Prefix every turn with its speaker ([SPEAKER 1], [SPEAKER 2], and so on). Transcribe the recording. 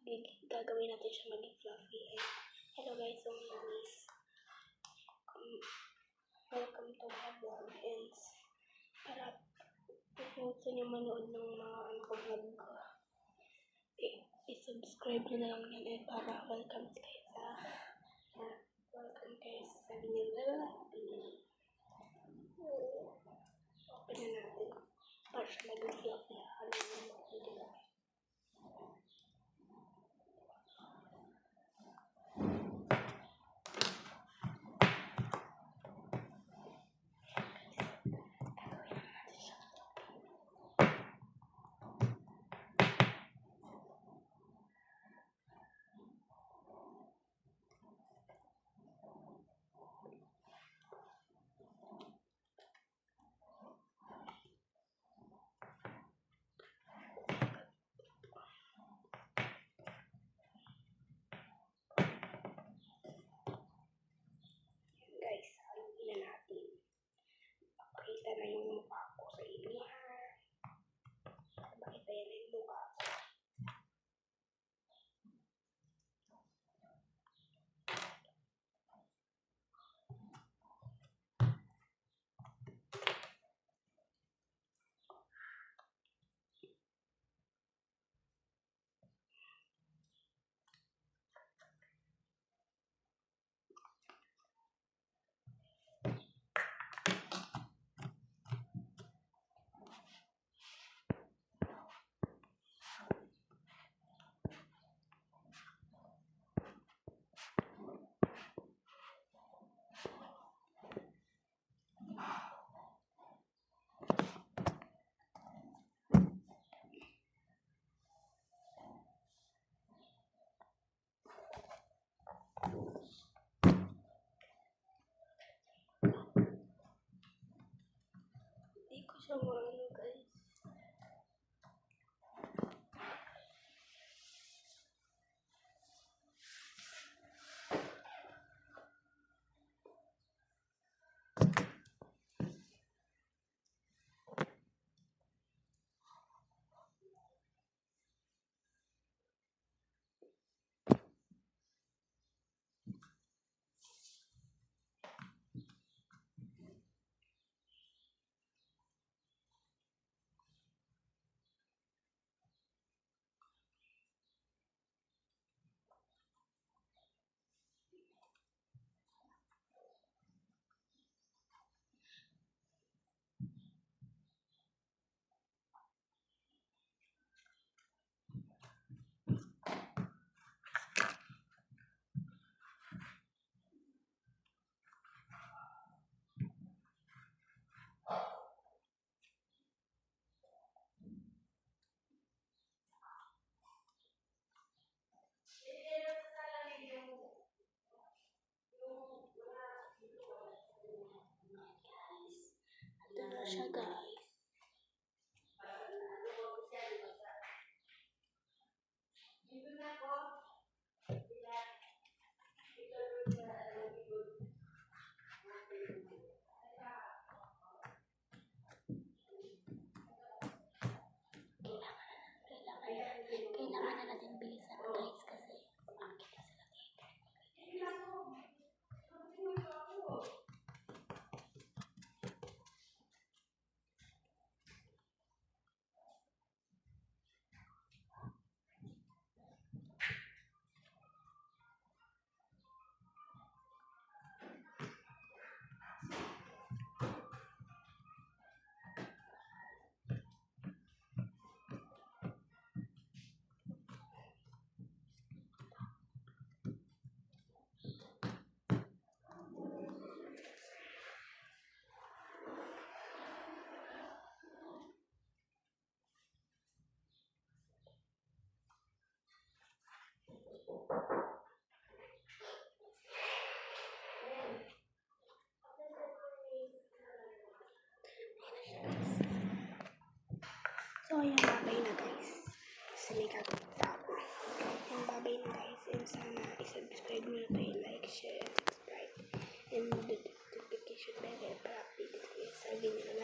[SPEAKER 1] gagawin natin siya maging fluffy. Hello guys, so my name is welcome to my vlog, and para kung gusto niyo manood ng mga vlog ko, i-subscribe nyo na lang yan, and para welcome kayo sa binila. Open na natin para siya maging fluffy. Guys, haluin na natin. Pakita na yung mukha ko sa inyo. Pakita yan na yung mukha ko. Hindi ko siya maano, guys. Ito na siya, guys. Kailangan na natin bilisan, guys, kasi akit na sila dito. So, ayan, babay na, guys. Kasi may kakita ako. Ayan, babay na, guys. And sana isubscribe nyo na tayo, like, share, subscribe, and the notification bell para updated kayo sa video.